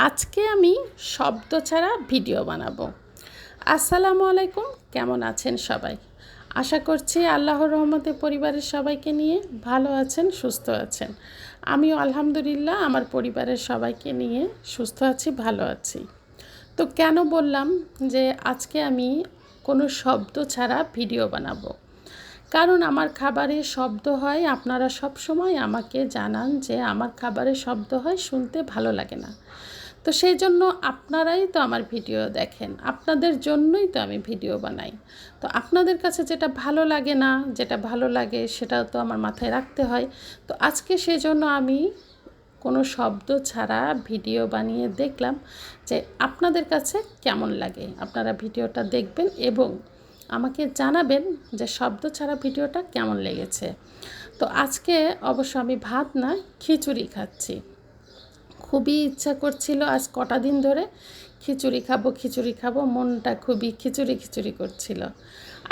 আজকে আমি শব্দ ছাড়া ভিডিও বানাবো। আসসালামু আলাইকুম, কেমন আছেন সবাই? আশা করছি আল্লাহর রহমতে পরিবারের সবাইকে নিয়ে ভালো আছেন, সুস্থ আছেন। আমিও আলহামদুলিল্লাহ আমার পরিবারের সবাইকে নিয়ে সুস্থ আছি, ভালো আছি। তো কেন বললাম যে আজকে আমি কোনো শব্দ ছাড়া ভিডিও বানাবো? কারণ আমার খাবারে শব্দ হয়, আপনারা সব সময় আমাকে জানান যে আমার খাবারে শব্দ হয়, শুনতে ভালো লাগে না। তো সেই জন্য আপনারাই তো আমার ভিডিও দেখেন, আপনাদের জন্যই তো আমি ভিডিও বানাই। তো আপনাদের কাছে যেটা ভালো লাগে না, যেটা ভালো লাগে সেটাও তো আমার মাথায় রাখতে হয়। তো আজকে সেই জন্য আমি কোনো শব্দ ছাড়া ভিডিও বানিয়ে দেখলাম যে আপনাদের কাছে কেমন লাগে। আপনারা ভিডিওটা দেখবেন এবং আমাকে জানাবেন যে শব্দ ছাড়া ভিডিওটা কেমন লেগেছে। তো আজকে অবশ্য আমি ভাত না, খিচুড়ি খাচ্ছি। খুবই ইচ্ছা করছিল আজ কটা দিন ধরে খিচুড়ি খাবো খিচুড়ি খাবো, মনটা খুবই খিচুড়ি খিচুড়ি করছিল।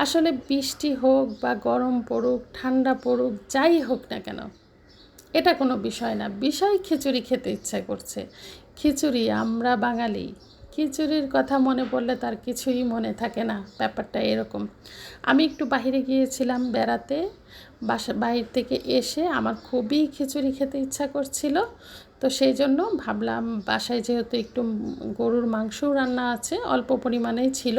আসলে বৃষ্টি হোক বা গরম পড়ুক, ঠান্ডা পড়ুক, যাই হোক না কেন, এটা কোনো বিষয় না, বিষয় খিচুড়ি খেতে ইচ্ছা করছে। খিচুড়ি, আমরা বাঙালি, খিচুড়ির কথা মনে পড়লে তার কিছুই মনে থাকে না, ব্যাপারটা এরকম। আমি একটু বাইরে গিয়েছিলাম বেড়াতে, বাইরে থেকে এসে আমার খুবই খিচুড়ি খেতে ইচ্ছা করছিল। তো সেই জন্য ভাবলাম বাসায় যেহেতু একটু গরুর মাংসও রান্না আছে, অল্প পরিমাণেই ছিল,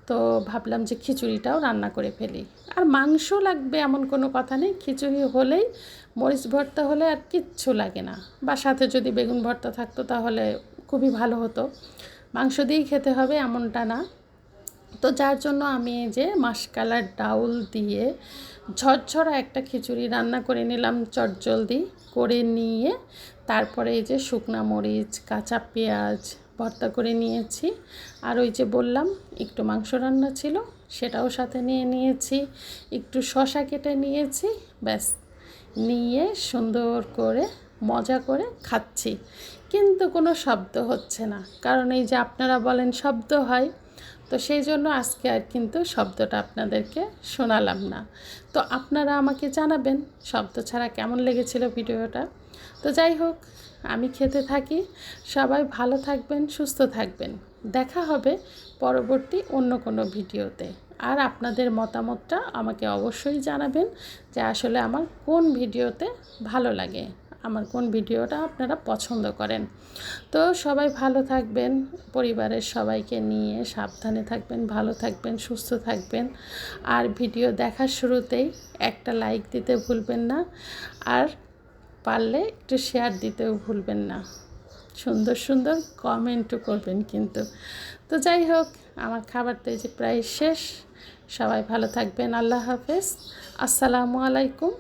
তো ভাবলাম যে খিচুড়িটাও রান্না করে ফেলি। আর মাংস লাগবে এমন কোনো কথা নেই, খিচুড়ি হলেই, মরিচ ভর্তা হলে আর কিচ্ছু লাগে না, বা সাথে যদি বেগুন ভর্তা থাকতো তাহলে খুবই ভালো হতো। মাংস দিয়েই খেতে হবে এমনটা না। তো যার জন্য আমি এই যে মাসকালার ডাউল দিয়ে ঝরঝরা একটা খিচুড়ি রান্না করে নিলাম, চটজলদি করে নিয়ে তারপরে এই যে শুকনা মরিচ, কাঁচা পেঁয়াজ ভর্তা করে নিয়েছি। আর ওই যে বললাম একটু মাংস রান্না ছিল, সেটাও সাথে নিয়ে নিয়েছি, একটু শসা কেটে নিয়েছি, ব্যাস নিয়ে সুন্দর করে মজা করে খাচ্ছি। কিন্তু কোনো শব্দ হচ্ছে না, কারণ এই যে আপনারা বলেন শব্দ হয়, তো সেই জন্য আজকে আর কিন্তু শব্দটা আপনাদেরকে শোনালাম না। তো আপনারা আমাকে জানাবেন শব্দ ছাড়া কেমন লেগেছিল ভিডিওটা। তো যাই হোক, আমি খেতে থাকি। সবাই ভালো থাকবেন, সুস্থ থাকবেন। দেখা হবে পরবর্তী অন্য কোনো ভিডিওতে। আর আপনাদের মতামতটা আমাকে অবশ্যই জানাবেন যে আসলে আমার কোন ভিডিওতে ভালো লাগে, আমার কোন ভিডিওটা আপনারা পছন্দ করেন। তো সবাই ভালো থাকবেন, পরিবারের সবাইকে নিয়ে সাবধানে থাকবেন, ভালো থাকবেন, সুস্থ থাকবেন। আর ভিডিও দেখার শুরুতেই একটা লাইক দিতে ভুলবেন না, আর পারলে একটু শেয়ার দিতেও ভুলবেন না, সুন্দর সুন্দর কমেন্টও করবেন কিন্তু। তো যাই হোক, আমার খাবারটা এই যে প্রায় শেষ। সবাই ভালো থাকবেন, আল্লাহ হাফেজ, আসসালামু আলাইকুম।